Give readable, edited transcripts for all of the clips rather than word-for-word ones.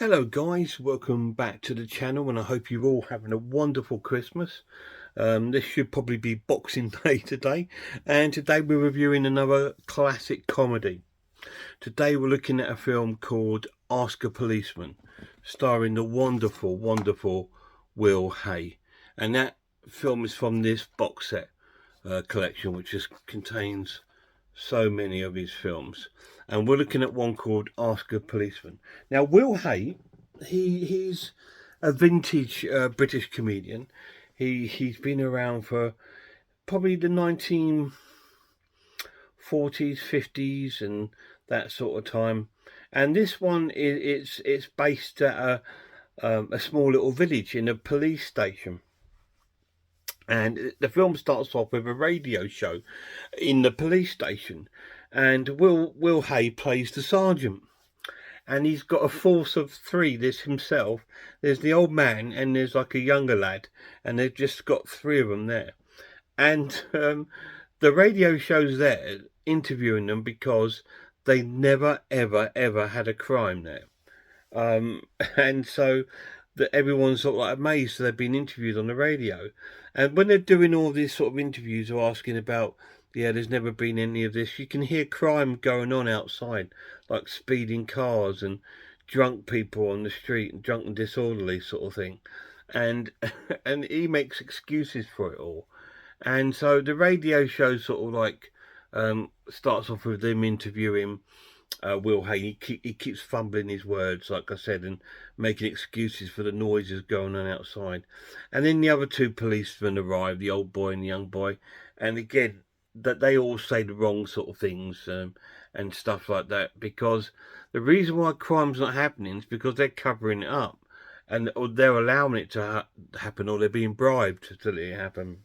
Hello guys, welcome back to the channel, and I hope you're all having a wonderful Christmas. This should probably be Boxing Day today, and today we're reviewing another classic comedy. Today we're looking at a film called Ask a Policeman, starring the wonderful Will Hay, and that film is from this box set collection, which just contains so many of his films, and we're looking at one called Ask a Policeman. Now, Will Hay, he's a vintage British comedian. He's been around for probably the 1940s, 50s, and that sort of time. And this one it's based at a small little village in a police station. And the film starts off with a radio show in the police station, and Will Hay plays the sergeant, and he's got a force of three. There's himself, there's the old man, and there's like a younger lad, and they've just got three of them there. And the radio show's there interviewing them because they never ever had a crime there. And so that everyone's sort of like amazed that they've been interviewed on the radio. And when they're doing all these sort of interviews or asking about, yeah, there's never been any of this, you can hear crime going on outside, like speeding cars and drunk people on the street and drunk and disorderly sort of thing. And and he makes excuses for it all. And so the radio show sort of like starts off with them interviewing Will Hay. He keeps fumbling his words, like I said, and making excuses for the noises going on outside. And then the other two policemen arrive, the old boy and the young boy, and again that they all say the wrong sort of things and stuff like that, because the reason why crime's not happening is because they're covering it up, and or they're allowing it to happen, or they're being bribed to let it happen.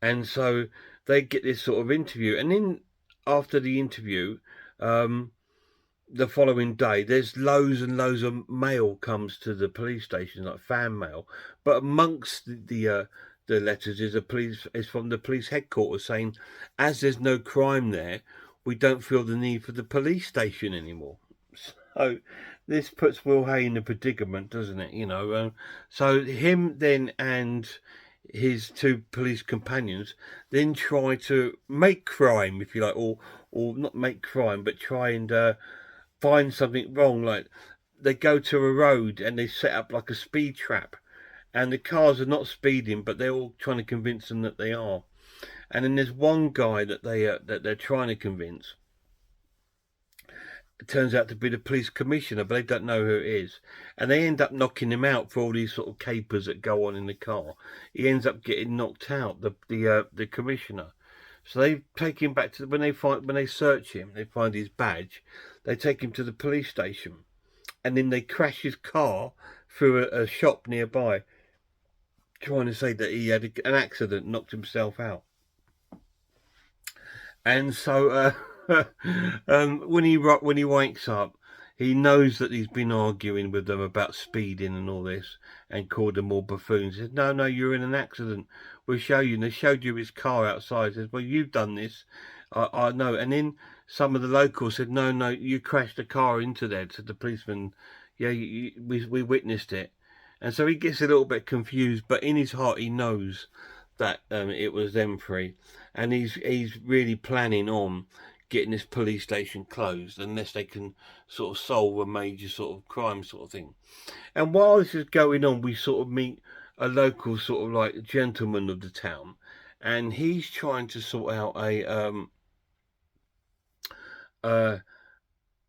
And so they get this sort of interview, and then after the interview, the following day, there's loads and loads of mail comes to the police station, like fan mail. But amongst the letters is from the police headquarters saying, as there's no crime there, we don't feel the need for the police station anymore. So this puts Will Hay in a predicament, doesn't it? You know, so him then and his two police companions then try to make crime, if you like, or not make crime, but try and find something wrong. Like they go to a road and they set up like a speed trap, and the cars are not speeding, but they're all trying to convince them that they are. And then there's one guy that they're trying to convince. It turns out to be the police commissioner, but they don't know who it is, and they end up knocking him out for all these sort of capers that go on in the car. He ends up getting knocked out, the commissioner. So they take him back to when they search him, they find his badge. They take him to the police station, and then they crash his car through a shop nearby, trying to say that he had an accident, knocked himself out. And so when he wakes up, he knows that he's been arguing with them about speeding and all this, and called them all buffoons. He says, no, you're in an accident. We'll show you. And they showed you his car outside. He says, well, you've done this. I know. And then some of the locals said, no, you crashed a car into there. To the policeman, yeah, we witnessed it. And so he gets a little bit confused, but in his heart he knows that it was them three, and he's really planning on getting this police station closed unless they can sort of solve a major sort of crime sort of thing. And while this is going on, we sort of meet a local sort of like gentleman of the town, and he's trying to sort out a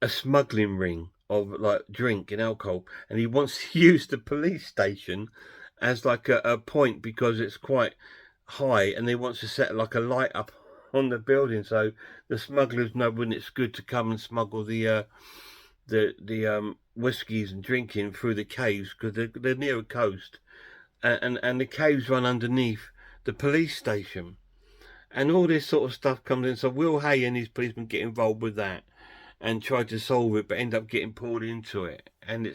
smuggling ring of like drink and alcohol, and he wants to use the police station as like a point because it's quite high, and they want to set like a light up on the building so the smugglers know when it's good to come and smuggle the whiskies and drinking through the caves, because they're near a coast, and the caves run underneath the police station, and all this sort of stuff comes in. So Will Hay and his policemen get involved with that and try to solve it, but end up getting pulled into it. And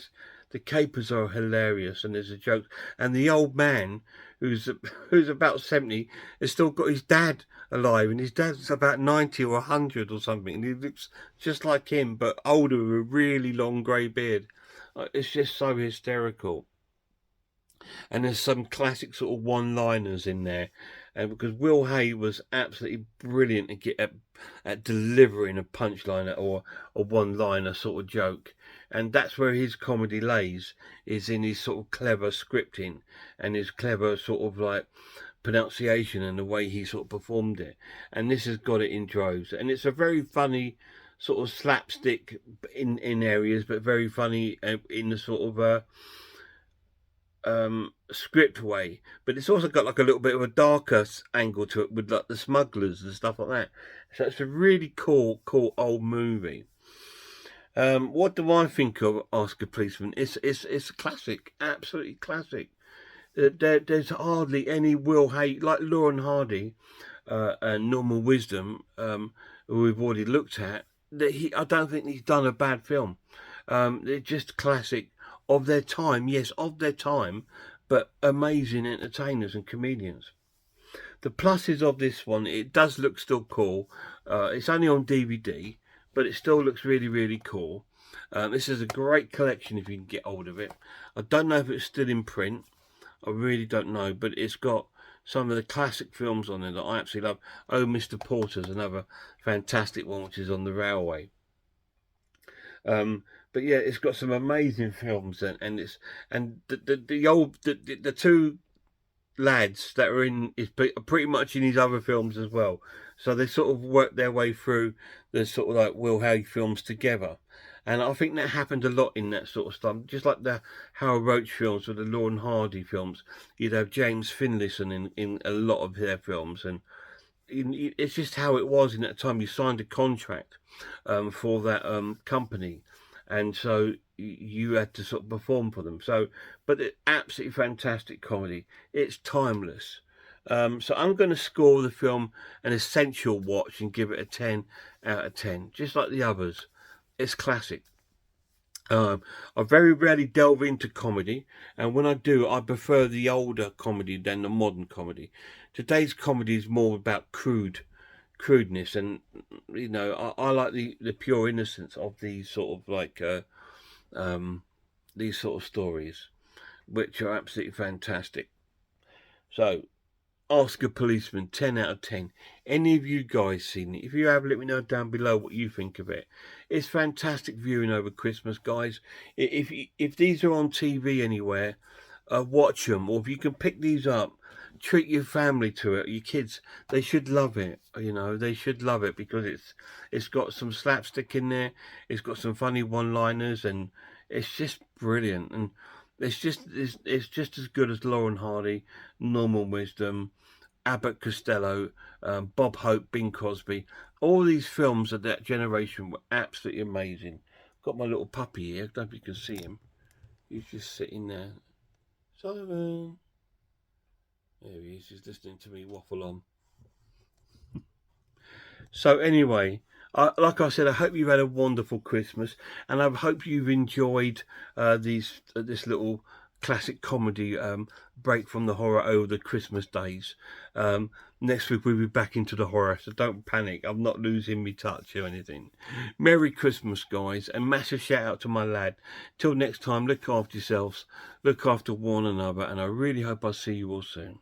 The capers are hilarious, and there's a joke. And the old man, who's about 70, has still got his dad alive, and his dad's about 90 or 100 or something, and he looks just like him, but older with a really long grey beard. It's just so hysterical. And there's some classic sort of one-liners in there, and because Will Hay was absolutely brilliant at delivering a punchline or a one-liner sort of joke, and that's where his comedy lays, is in his sort of clever scripting and his clever sort of like pronunciation and the way he sort of performed it. And this has got it in droves, and it's a very funny sort of slapstick in areas, but very funny in the sort of script way, but it's also got like a little bit of a darker angle to it with like the smugglers and stuff like that. So it's a really cool old movie. What do I think of Ask a Policeman? It's a classic, absolutely classic. There's hardly any Will Hay, like Laurel and Hardy and Normal Wisdom, who we've already looked at. I don't think he's done a bad film. They're just classic of their time, yes, of their time, but amazing entertainers and comedians. The pluses of this one, it does look still cool. It's only on DVD, but it still looks really, really cool. This is a great collection if you can get hold of it. I don't know if it's still in print. I really don't know, but it's got some of the classic films on there that I absolutely love. Oh, Mr. Porter's another fantastic one, which is on the railway. But yeah, it's got some amazing films, and the two lads that are in is pretty much in his other films as well. So they sort of work their way through the sort of like Will Hay films together. And I think that happened a lot in that sort of stuff. Just like the Howard Roach films or the Laurel and Hardy films, you'd have James Finlayson in a lot of their films, and it's just how it was in that time. You signed a contract for that company, and so you had to sort of perform for them. So, but it's absolutely fantastic comedy. It's timeless. So I'm going to score the film an essential watch and give it a 10 out of 10, just like the others. It's classic. I very rarely delve into comedy, and when I do, I prefer the older comedy than the modern comedy. Today's comedy is more about crudeness, and you know, I like the pure innocence of these sort of like these sort of stories, which are absolutely fantastic. So, Ask a Policeman, 10 out of 10. Any of you guys seen it? If you have, let me know down below what you think of it. It's fantastic viewing over Christmas, guys. If these are on TV anywhere, watch them. Or if you can pick these up, treat your family to it. Your kids, they should love it. You know, they should love it because it's got some slapstick in there. It's got some funny one-liners, and it's just brilliant. And it's just as good as Laurel and Hardy, Normal Wisdom, Abbott Costello, Bob Hope, Bing Crosby. All these films of that generation were absolutely amazing. Got my little puppy here. I don't know if you can see him. He's just sitting there. Sullivan. There he is. He's listening to me waffle on. So anyway, like I said, I hope you've had a wonderful Christmas, and I hope you've enjoyed this little classic comedy break from the horror over the Christmas days. Next week we'll be back into the horror, so don't panic. I'm not losing me touch or anything. Merry Christmas, guys, and massive shout out to my lad. Till next time, look after yourselves, look after one another, and I really hope I see you all soon.